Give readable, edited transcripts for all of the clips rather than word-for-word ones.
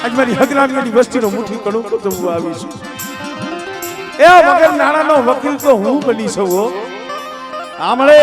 આજ મારી હગરામીની વસ્તીનો મુઠ્ઠી કણું જમવા આવી છું એ વગર નાણાનો વકીલ તો હું બની શકું આમળે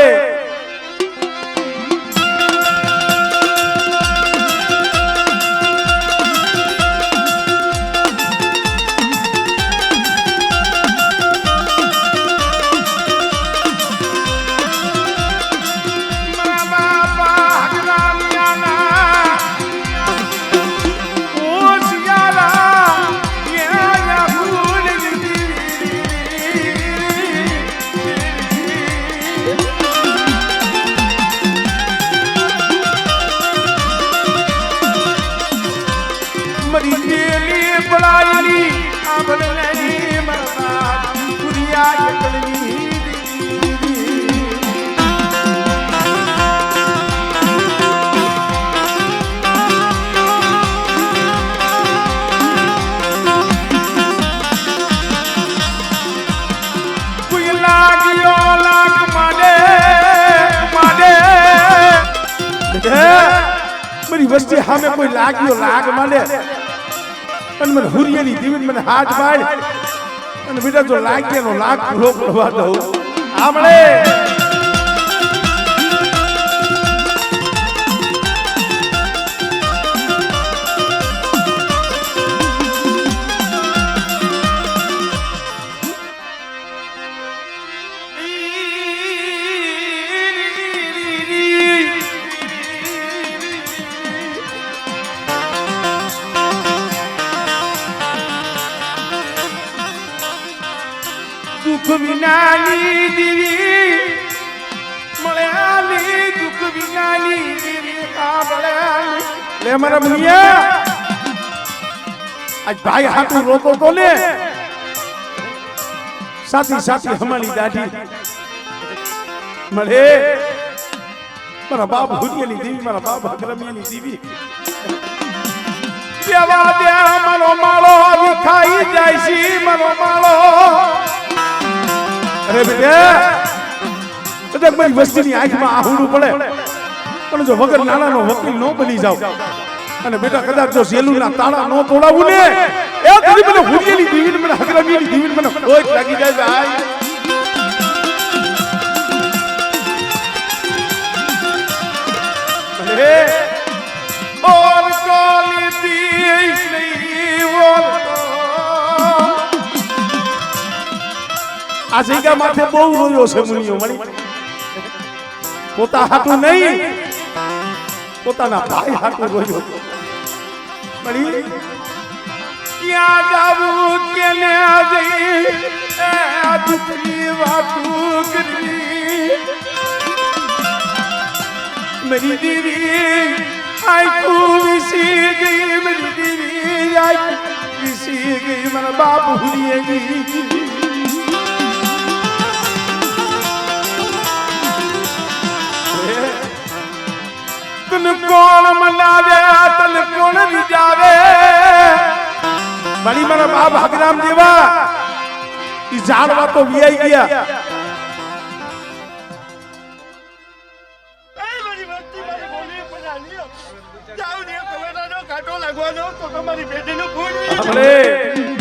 વસ્તી સામે કોઈ લાગ્યો લાગ માને અને મને હુરિયાની દીવીને મને હાથ પાડ અને બેટા જો લાગ્યાનો લાગ પૂરો કરવા દઉં આમળે દુઃખ વિનાની દીવી મળ્યાની દુઃખ વિનાની દીવી કાબળ્યાની લે મારા મુનિયા આજ ભાઈ હાટું રોતો તો ને સાથી સાથી હમાલી દાઢી મળે મારા બાપ હુરિયાની દેવી મારા બાપ હકરમિયાની દેવી દેવા દે મારો માળો વિખાઈ જાય છે મારો માળો અરે બેટા કદાચ મારી વસ્તીની આંખમાં આહુડું પડે પણ જો વગર નાણાનો વકીલ ન બની જાવ અને બેટા કદાચ જો જેલુના તાળા ન તોડાવું ને એ કદી મને હુરિયાની દીવીને મને હકરમિયાની દીવીને મને ખોટ લાગી જાય ભાઈ અરે ઓર કોલી દી નહીં ઓર આ જગ્યા માથે બહુ રોયો છે મુનિયો મળી પોતા હાટું નહીં પોતાના ભાઈ હાટું રોયો મળી ક્યાં જાવું કેને જઈ આ દુખની વાતું કરવી मेरी दीदी आँखों विसी गई मेरी दीदी आँखों विसी गई मेरा बाप भूलिए गई तन कौन मनावे तन कौन रिजावे बड़ी मेरा बाप हकराम देवा इस जाड़वा तो वीआई गया तो तुम्हारी बेटी ने भूल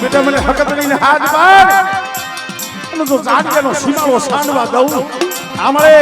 बेटा मैंने हकत नहीं हाथ बार तो जाट के सीमाओ सांडवा दऊ हमारे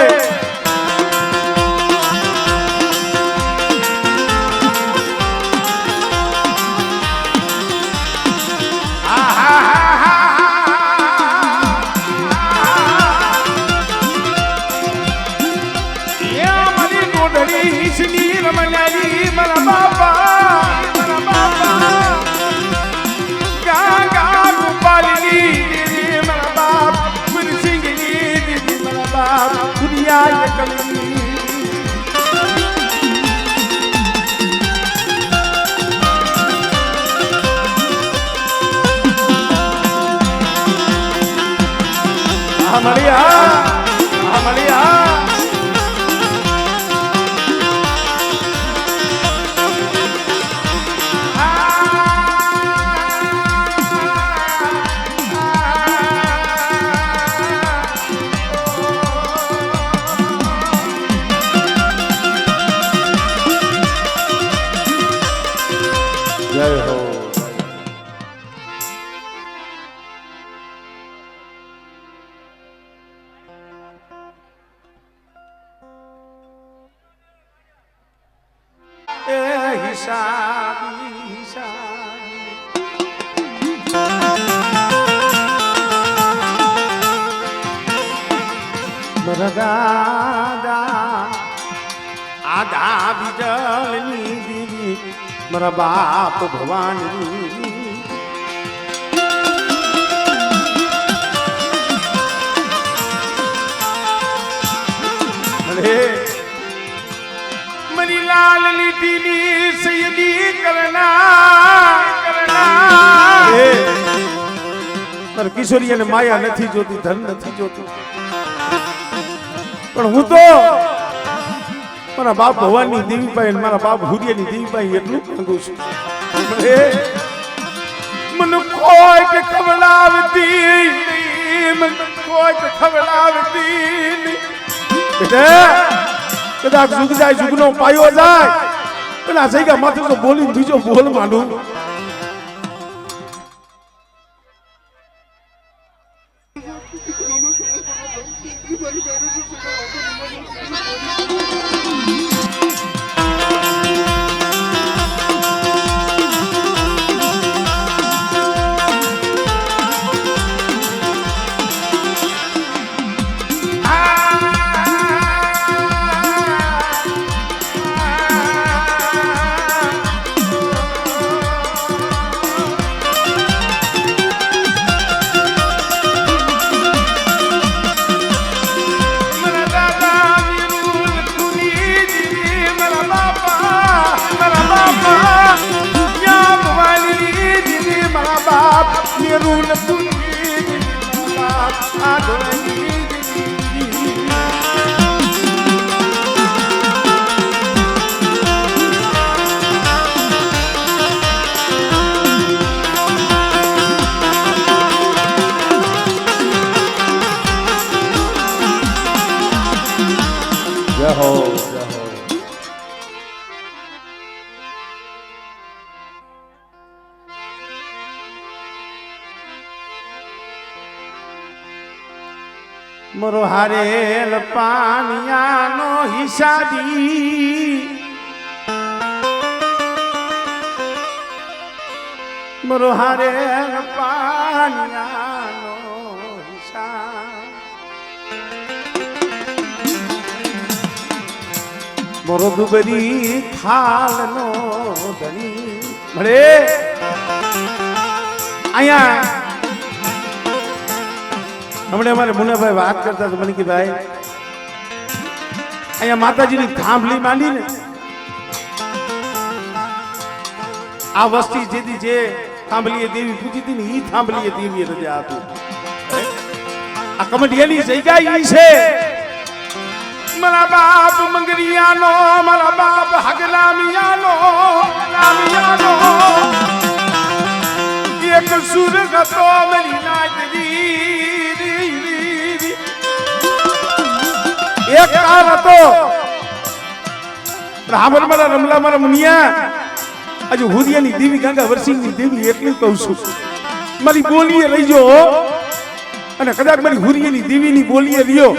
એ હિસાબી દાદા આધા બીજલની દીવી મારા બાપ ભવાની મરી લાલ લીટીની સૈયદી કરના કિશોરી અને માયા નથી જોતી ધન નથી જોતું પણ હું તો મારા બાપ ભગવાનની દેવી પાસે મારા બાપ હુરિયાની દેવી પાસે એટલું માંગુ છું મને કોઈ કે ખવડાવતી મને કોઈ કે ખવડાવતી કદાચ જુગ જાય જુગનો પાયો જાય પેલા જગ્યા માથે તો બોલી બીજો બોલ માંડું મરો હારેલ પાનિયાનો હિસાબી મરો હારેલ પાનિયાનો હિસાબ મરો દુબરી થાલનો ધણી મળે અહીંયા હમણાં અમારે મુનાભાઈ વાત કરતા હતા મને કે ભાઈ અહીંયા માતાજીની થાંભલી માંડી ને આ વસ્તી જેથી જે થાંભલીએ દેવી પૂજી હતી ને ઈ થાંભલીએ દેવીએ રજા આપી આ કમટિયાની જગ્યા ઈ છે મારા બાપ મંગરિયાનો મારા બાપ હગલામિયાનો એક સુર ગતો મરી નાગરી એક કાળ હતો રાવણ મારા રમલા મારા મુનિયા આજે હુરિયાની દેવી ગંગા વરસિંહની દેવી એટલું કહું છું મારી બોલીએ રહી જો અને કદાચ મારી હુરિયાની દેવીની બોલીએ રહ્યો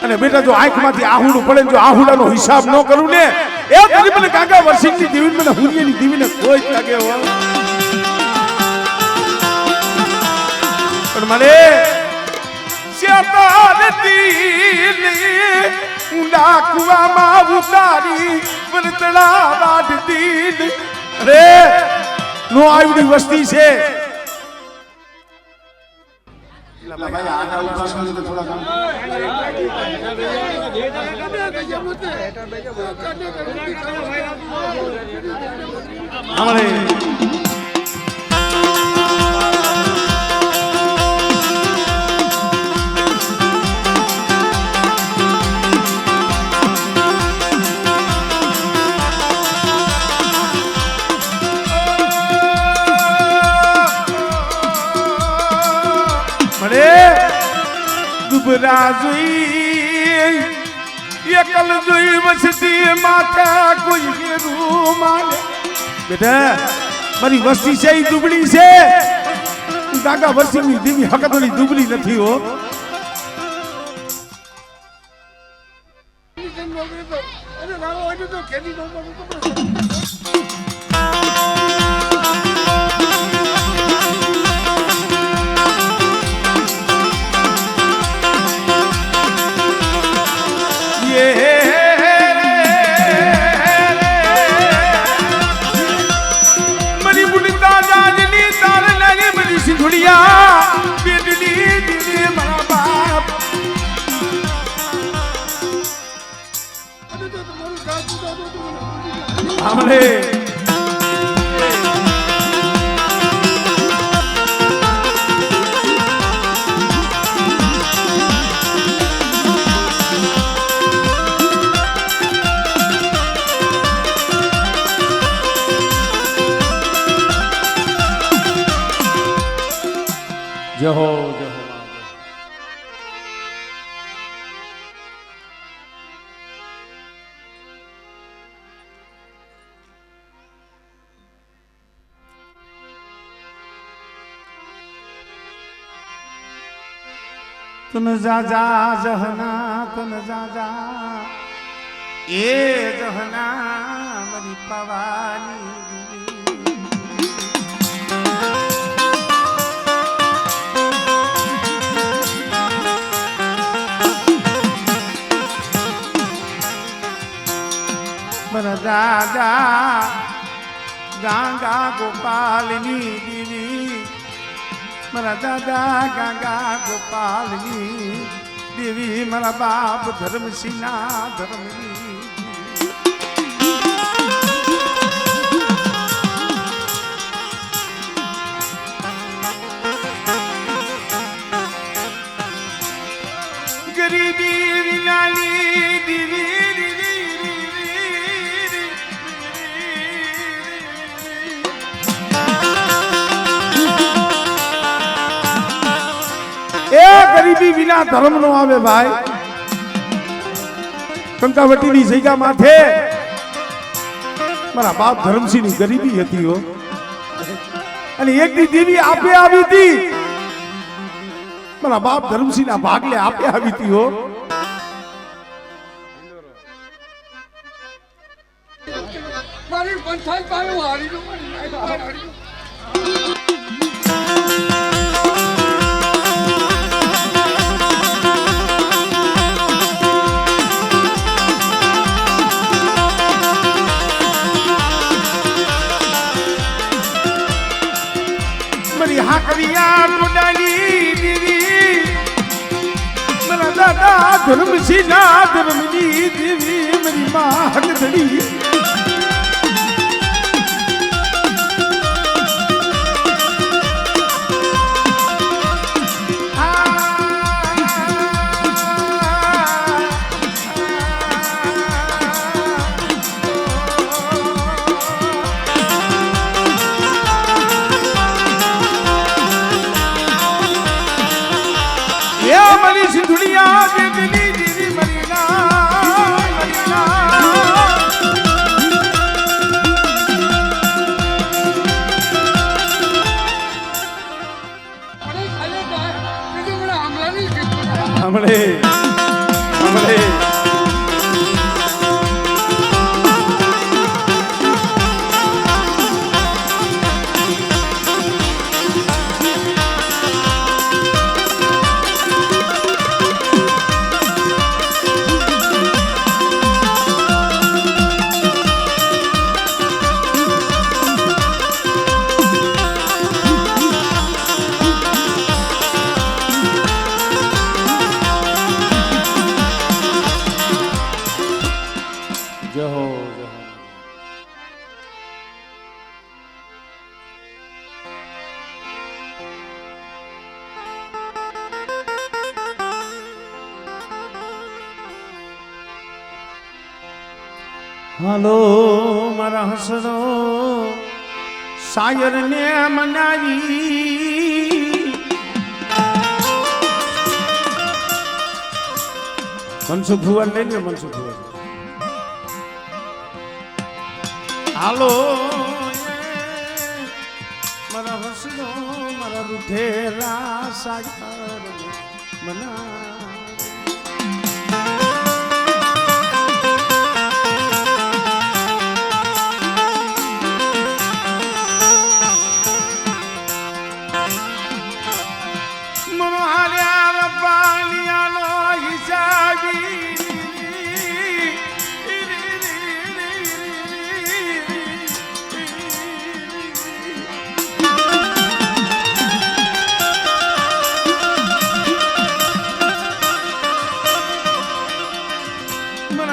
અને બેટા જો આંખમાંથી આહુડું પડે જો આહુડાનો હિસાબ ન કરું ને એ કરી મને ગંગા વરસિંહની દેવી મને હુરિયાની દેવીને કોઈ લાગે હો પણ મને ઊંડા કુવામાં ઉતારી વરતડા વાઢતી અરે નો આવડી વસ્તી છે દુબરા જોઈ એકલ જોઈ વસતી માથા કોઈ ઘેરું માને બેટા મારી વસ્તી છે ઈ દુબળી છે ગાગા વરસિંહની દેવી હકતોની દુબળી નથી હો અરે રાવો હોય તો ખેતી નો જય હો જય હો તન જા જહના તન જા એ જહના મરી પવાની દાદા ગાંગા ગોપાલની દેવી મારા દાદા ગાંગા ગોપાલની દેવી મારા બાપ ધર્મસિંહના ધર્મની ગરીબી વિનાની દેવી ગરીબી વિના ધર્મ નો આવે ભાઈ કંકાવટીની જગ્યા માથે મારા બાપ ધર્મસિંહ ની ગરીબી હતી હો અને એક દી દેવી આપે આવી હતી મારા બાપ ધર્મસિંહ ના ભાગલે આપે આવી હતી હો મારી પંચાયત પાયો હારી નો હારી હાકરિયા ટોડાની દેવી મારા દાદા ધર્મસિંહ ના ધર્મની દેવી મારી માં હકધડી મરી સિંધુડિયા દેવી દેવી મરીના હમણે હાલો મારા હસનો શાયર ને મનાવી મનસુખ ભુવન લઈ લો મનસુખ ભુવન હાલો મારા હસનો મારા રૂઠેલા શાયર મના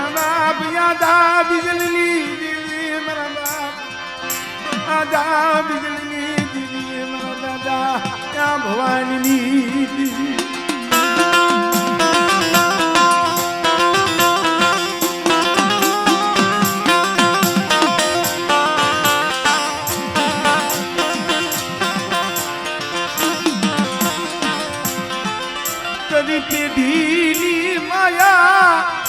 મારા બાપ યાદા બિજલી દીવી મારા બાપ આદા બિજલી દીવી મારા દાદા ત્યાં ભવાનીની દીવી પેઢીની માયા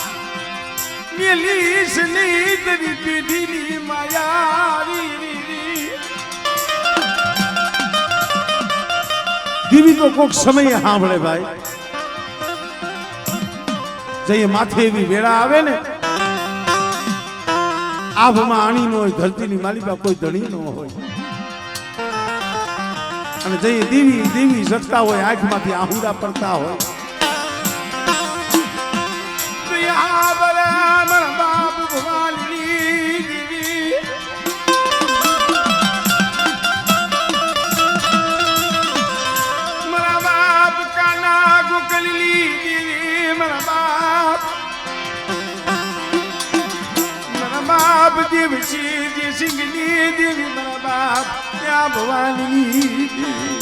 મેલીસ નહીં તરી પેઢીની માયા દીવી તો કોક સમયે સાંભળે ભાઈ જઈએ માથે એવી વેળા આવે ને આભમાં આણી નો હોય ધરતીની માલિકા કોઈ ધણી નો હોય અને જઈએ દીવી દીવી સટતા હોય આંખમાંથી આહુડા પડતા હોય બાપ ભવાની દીવી મારા બાપ કાના ગોકલી દીવી મારા બાપ દેવસી જે સિંગની દેવી મારા બાપ ત્યાં ભવાની દેવી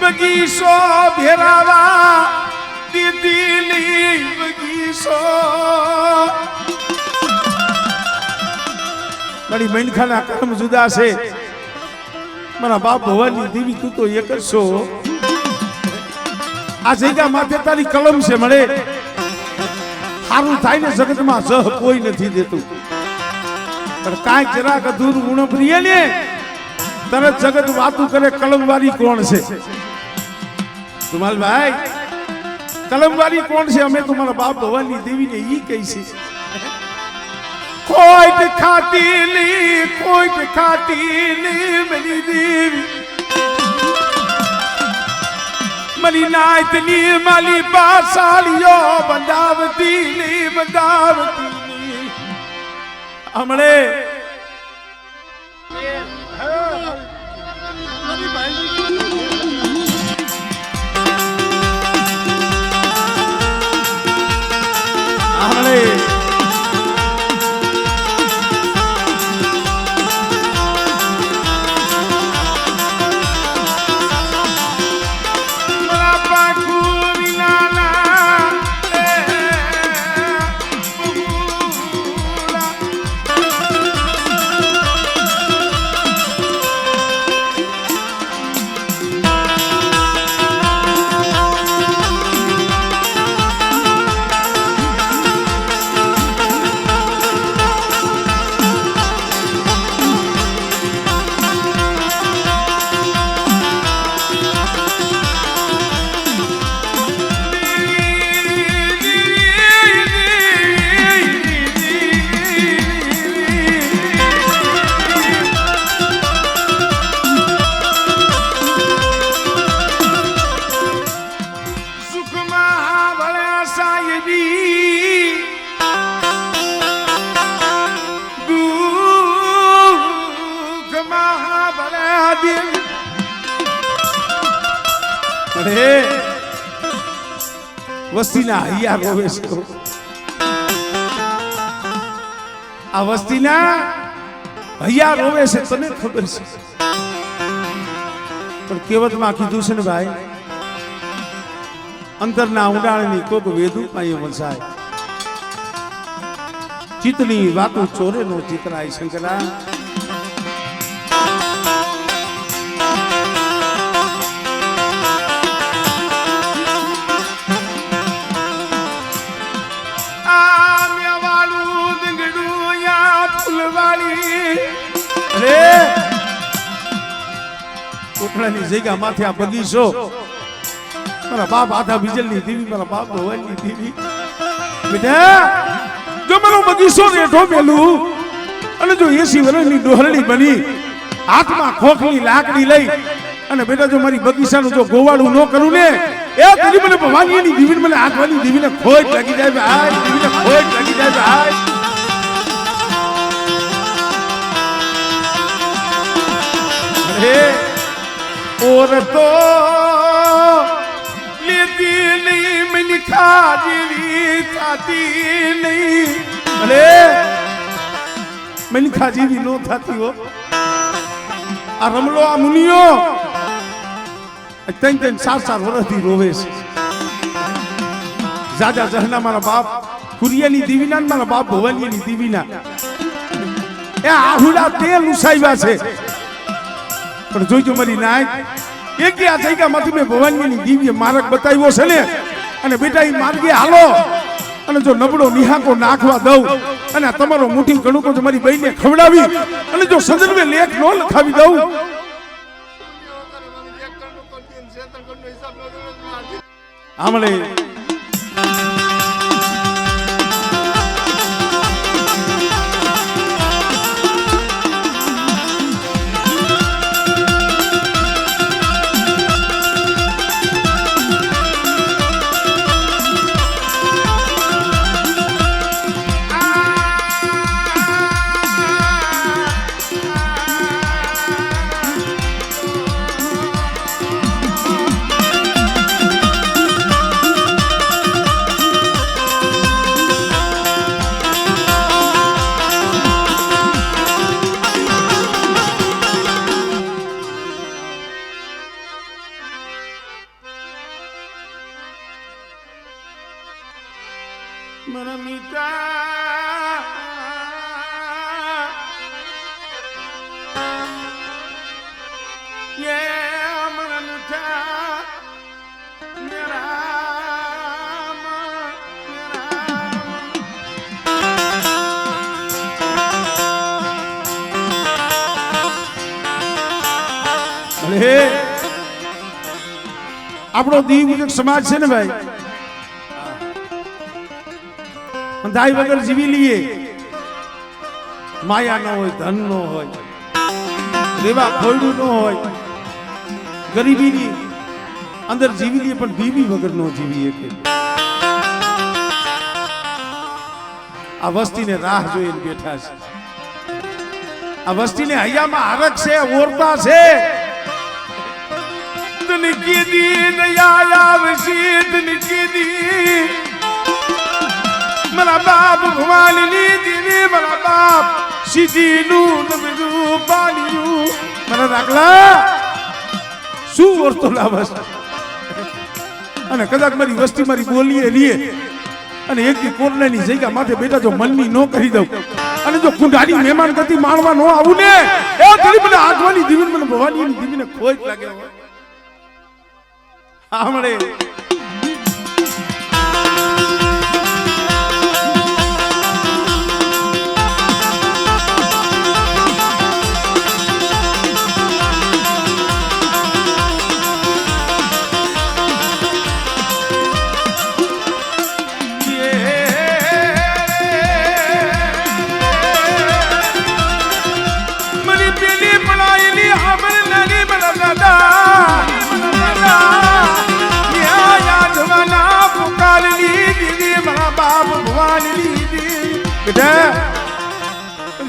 બગીચો ભેરાવા દીદી બગીચો મારી મૈનખાના કર્મ જુદા છે મારા બાપ ભવાની દેવી તું તો એક જ છો આ જગ્યા માથે તારી કલમ છે મળે સારું થાય ને જગતમાં જહ કોઈ નથી દેતું પણ કાંઈક જરાક અધૂરું ઉણપ રીએ ને તરત જગત વાતું કરે કલમવારી કોણ છે ધુમાલ ભાઈ કલમવારી કોણ છે અમે તમારા બાપ ભવાની દેવીને ઈ કહી છે કોઈ ખાતી લી મેરી દેવી મરી નાયતની માલી બાસાલીઓ બંધાવતી હમણે વસ્તીના હૈયા રોવે છે આ વસ્તીના હૈયા રોવે છે તને ખબર છે પણ કહેવતમાં કીધું છે ને ભાઈ અંતરના ઊંડાણની કોક વેદુ પાયે વસાય ચિતની વાતો ચોરે નો ચિતરાય શંકરા કોટડાની જગ્યા માથે આ બગીચો મારા બાપ આધા બીજલની દેવી મારા બાપ ભવાની દેવી બેટા જો મારો બગીચો રેઠો મેલું અને જો 80 વર્ષની ડોહરણી બની હાથમાં ખોખલી લાકડી લઈ અને બેટા જો મારી બગીચાનું જો ગોવાળું ન કરું ને એ તેની મને ભવાનીની દેવીને મને હાથવાની દેવીને ખોટ લાગી જાય ભાઈ દેવીને ખોટ લાગી જાય ભાઈ હે ઓર તો લેતી નહીં મને ખાજીવી થાતી નહીં અરે મને ખાજીવી નો થાતી હો આ રમલો આ મુનિયો ત્રણ ચાર વર્ષથી રોવે છે જાજા જહના મારા બાપ કુરિયાની દીવીના મારા બાપ ભવાનીની દીવીના એ આહુડા તેલ ઉસાવ્યા છે પણ જોઈજો મારી નાયક એક આ જગ્યામાંથી મેં ભવાનીની દિવ્ય માર્ગ બતાવ્યો છે ને અને બેટા એ માર્ગે હાલો અને જો નબળો નિહાકો નાખવા દઉં અને તમારો મુઠ્ઠી કણુકો જો મારી બહેનને ખવડાવી અને જો સંદર્ભે લેખ ન લખાવી દઉં આમળે મારા મીઠા યે મારા મીઠા અરે આપણો દીવ સમાજ છે ને ભાઈ અંધાઈ વગર જીવી લઈએ માયા ન હોય ધન ન હોય રેવા ખોયડું ન હોય ગરીબીની અંદર જીવી લઈએ પણ બીવી વગર ન જીવીએ કે આ વસ્તીને રાહ જોઈને બેઠા છે આ વસ્તીને હૈયામાં હરક છે ઓરતા છે તને કીધી દયા આવશે તને કીધી મારા બાપ ભવાનીની દીવી મારા બાપ સીધીનું નબળું પાડ્યું મારા દાખલા શું વર્તો લાવસ અને કદાચ મારી વસ્તી મારી બોલીએ લીએ અને એક દી કોરનાની જગ્યા માથે બેઠા જો મનની નો કરી દઉં અને જો કુંડારી મહેમાન ગતિ માણવા નો આવું ને એ ગરીબ મને આત્માની દીવીને મને ભવાનીની દીવીને ખોટ લાગે હોય આમળે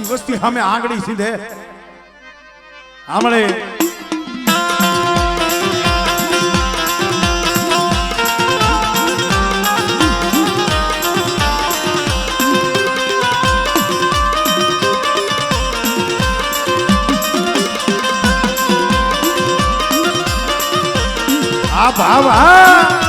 વસ્તી સામે આંગળી સીધે આમળે આ ભાવ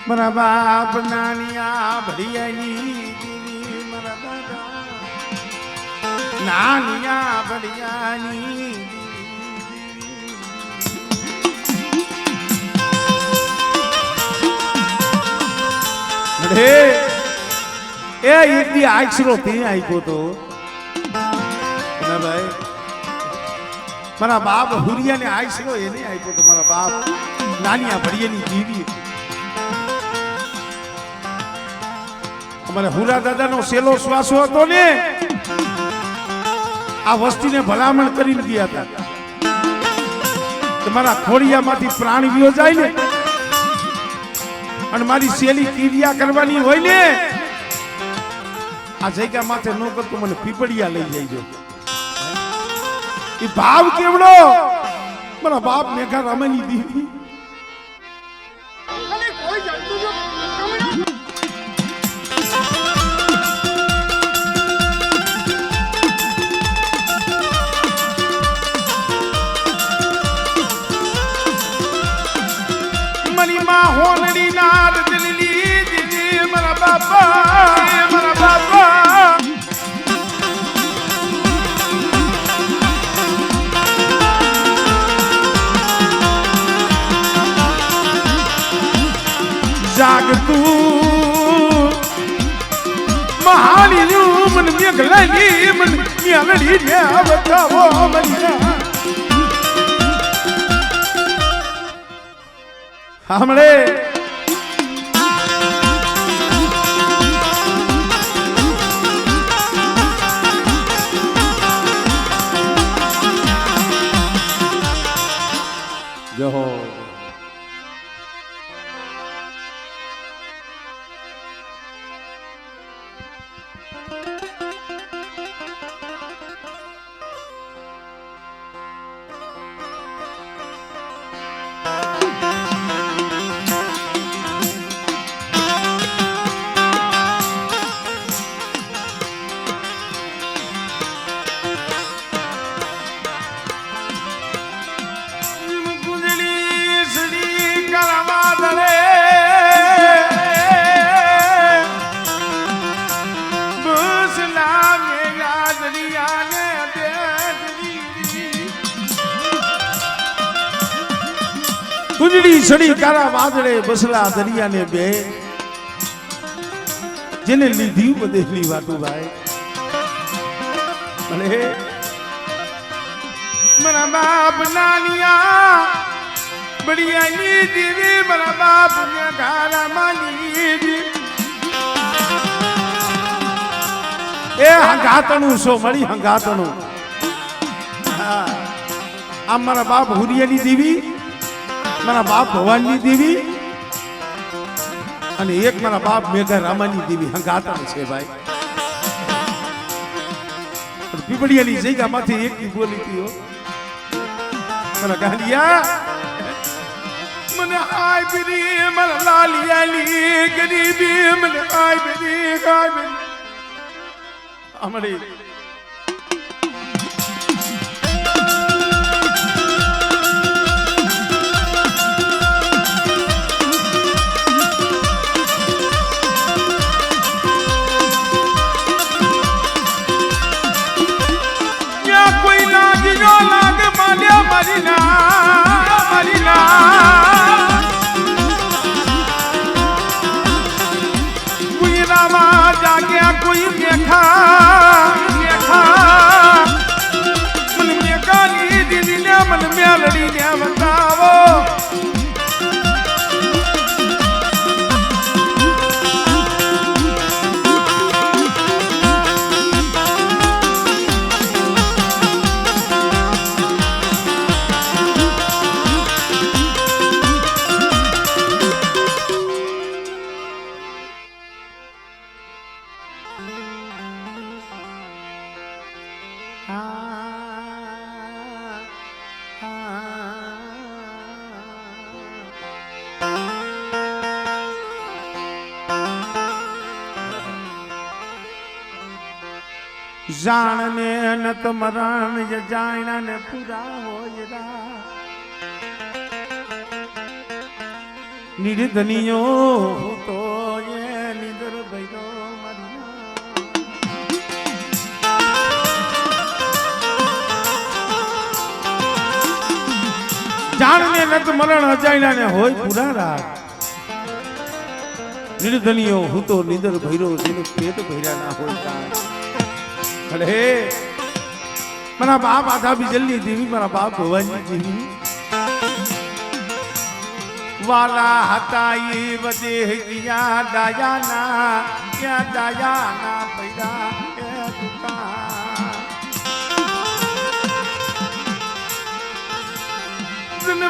મારા બાપ નાનિયા ભડિયાની દેવી મારા દાદા નાનિયા ભડિયાની દેવી એ એક દી આશરો તે આપ્યો તો ભાઈ મારા બાપ હુરિયાને આશરો એને આપ્યો તો મારા બાપ નાનિયા ભડિયાની દેવી અમારે હુરા દાદાનો સેલો શ્વાસો હતો ને આ વસ્તીને ભલામણ કરીને ગયા હતા કે મારા ખોડિયામાંથી પ્રાણ વિયો જાય ને અને મારી સેલી ક્રિયા કરવાની હોય ને આ જગ્યા માથે ન કરતો મને પીપળિયા લઈ જઈજો એ ભાવ કેવડો મારા બાપ મેઘા રામાની દીવી અને કોઈ જાણતું જો મની માં હોનડી નાર દિલલી દીદી મારા બાપા જાગ તું મહાની મન મેઘલાની મન મેલડી ને બતાવો મનિયા हमले जो हो કુંજડી સડી કારા વાદળે બસલા દરિયા ને બે જેને લીધી બદેલી વાતું ભાઈ ભલે મારા બાપ નાનિયા બડિયાની દેવી મારા બાપ ને ગારા માની એ હંગાતણું સો મળી હંગાતણું આ મારા બાપ હુરિયાની દેવી મારા બાપ ભવાનની દેવી અને એક મારા બાપ મેઘા રામાની દેવી હંગાતા છે ભાઈ પીપળિયાની જગ્યામાંથી એક ની બોલી હતી મારા ગાલિયા મને આય બરી મારા લાલિયાલી ગરીબી મને આય બરી અમારી कोई रामा जाग्या कोई देखा જાણને નત મરણ જાયણા ને પૂરા હોય રા નિર્ધનિયો તો એ નિદર ભૈરો મારી જાણને નત મરણ અજાયણા ને હોય પૂરા રા નિર્ધનિયો હું તો નિદર ભૈરો જેને પેટ ભર્યા ના હોય કાંઈ અરે મારા બાપ આધા બીજલની દેવી મારા બાપ ભવાની દેવી વાલા હતા એ વદે ગયા ડાયાના ક્યાં ડાયાના પૈડા એ દુકા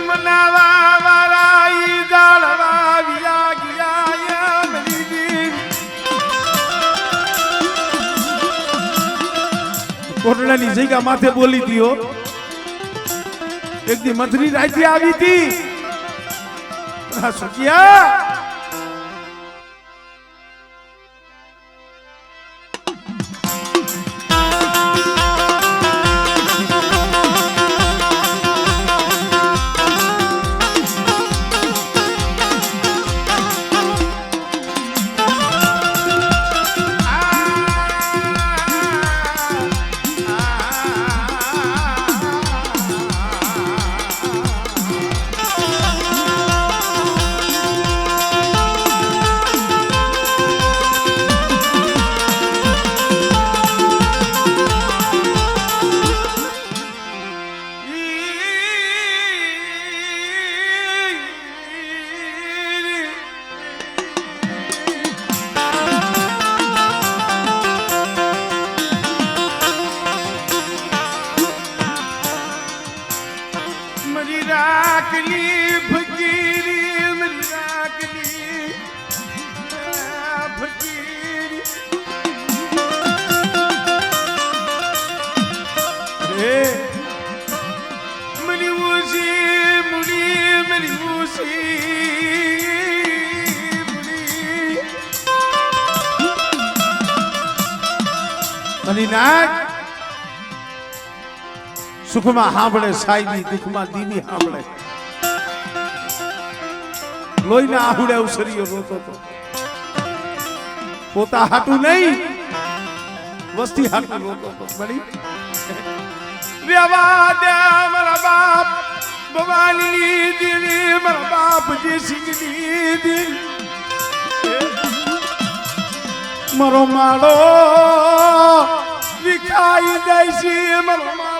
મનાવા વાળા ઈ જાળવા વિયા ગયા મરી દેવી કોટડાની જગ્યા માથે બોલી દીઓ એક દી મથરી રાતી આવી હતી સુખિયા સુખમાં સાંભળે સાઈની દુઃખમાં દીની સાંભળે લોહીના આહુડે અવસરીઓ રોતો તો પોતા હાટું નહીં વસ્તી હાટું રોતો તો બની રેવા દે મારા બાપ ભવાની દેવી મારા બાપ જેસીની દેવી મારો માળો વિખાઈ જાય છે મારો માળો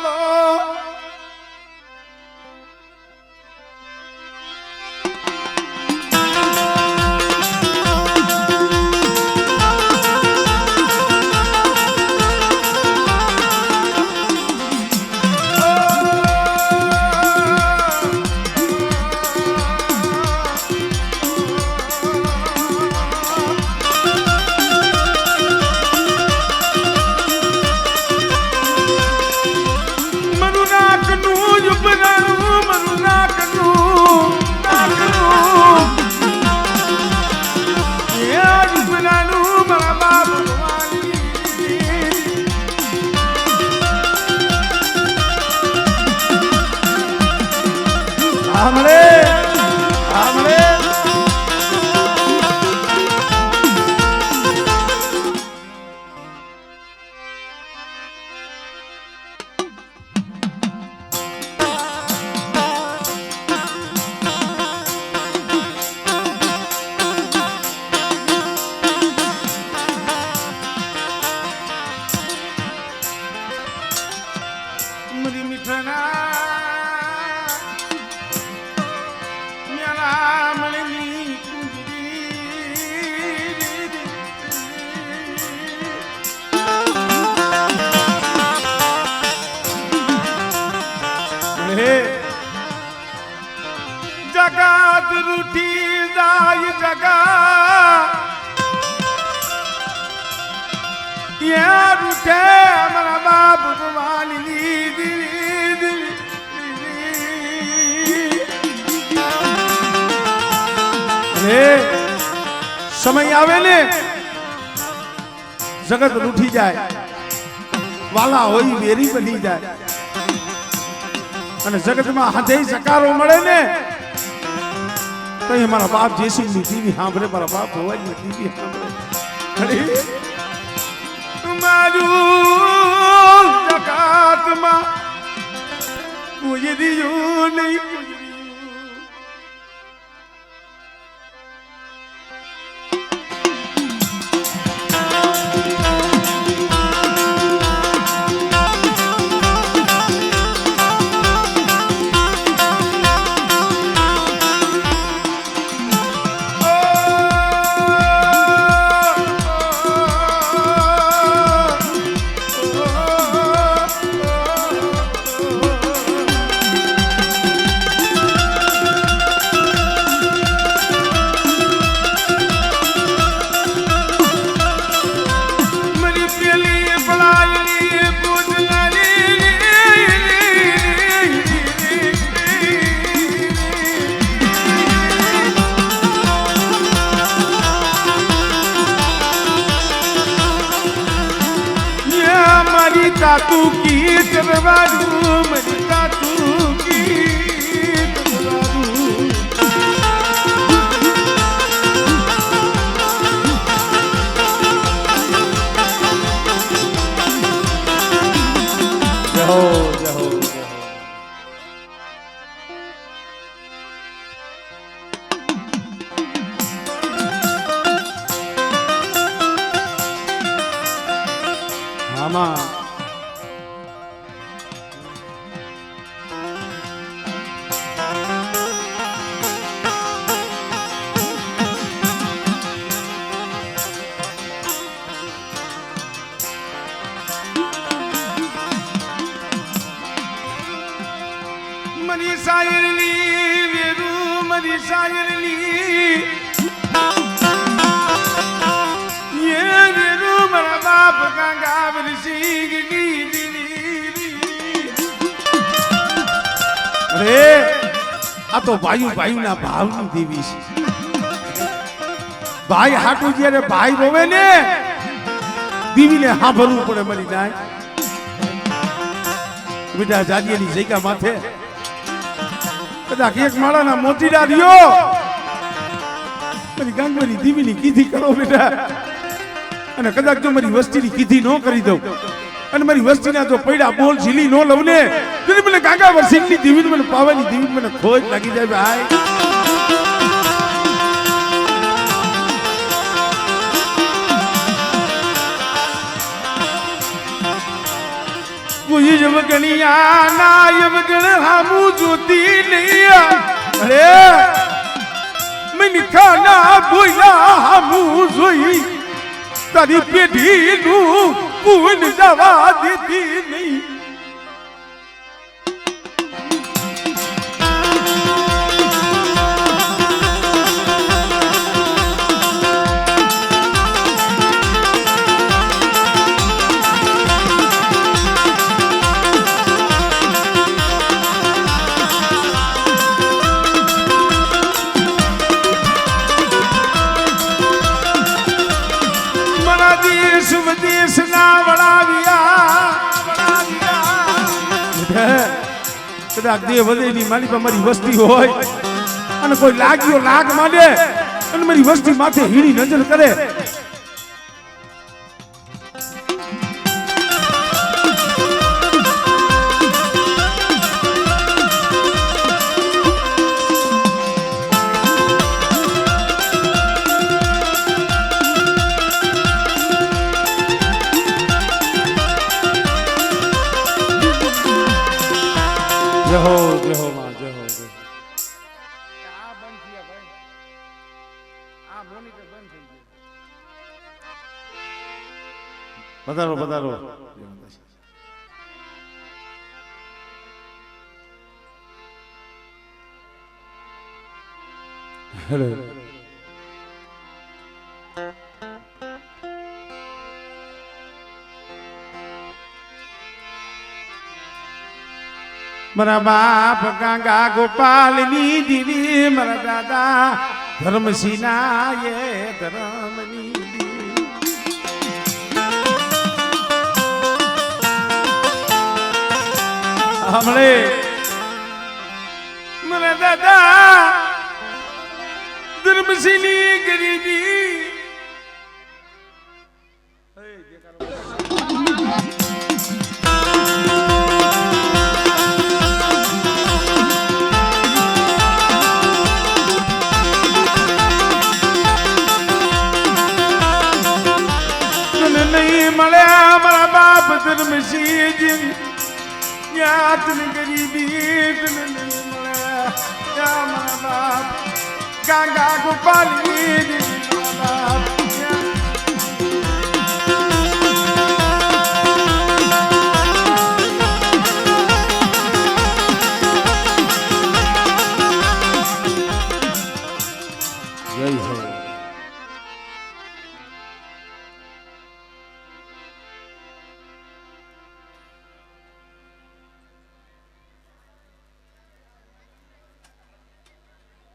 जगत रूठी जाय जगा ये रूठे हमारा बाप भगवानी समय आवे ने जगत रूठी जाए વાલા હોય વેરી બની જાય અને જગતમાં હાથે સકારો મળે ને તો એ મારા બાપ જેસી ની ટીવી સાંભળે મારા બાપ ભવાની ની ટીવી સાંભળે મારું જગતમાં ગુજર્યું નહીં तू की तरवारू मरिका तू की तरवारू जहो जहो मामा मनी सायरली वेरू मनी सायरली ये वेरू मरा बाप गंगा सिंगली अरे आ तो भाई भाई ना भाव नी देवी भाई हाटू जયારે भाई रोवे ने देवी ने हा भरવું પડે મરી જાય બેટા જાડીની જગ્યા માથે કદાચ એક માળાના મોતીડા રહ્યો મારી ગાંગવાની દીવીની કીધી કરો બેટા અને કદાચ જો મારી વસ્તીની કીધી ન કરી દઉં અને મારી વસ્તીના જો પૈડા બોલ ઝીલી ન લઉં ને તો મને કાકા વરસિંગની દીવીને મને પાવાની દીવી મને ખોજ લાગી જાય ભાઈ कोई जब गनिया ना जब गण हमू जोती नहीं अरे मैं खाना बोला हमू जोई तारी पेटी नू पून दवा देती नहीं देश ना बढ़ाविया कदाच देव વધેની મારી પર મારી વસ્તી હોય અને કોઈ લાગ્યો લાગ માંડે અને મારી વસ્તી માથે હીણી નજર કરે जय हो मां जय हो आ बंद किया भाई आ मोनिटर बंद થઈ ગયું પધારો પધારો હેલો मरा बाप गंगा गोपाल नी दीदी मरा दादा धर्मसीना ये धर्मनी હમણે મને દાદા ધર્મસિંહની ગરીબી નહીં મળ્યા મારા બાપ ધર્મસિંહજી યા તને ગરીબી તને નહીં મળ્યા યા મારા બાપ ગાંગા ગોપાલી મારા બાપ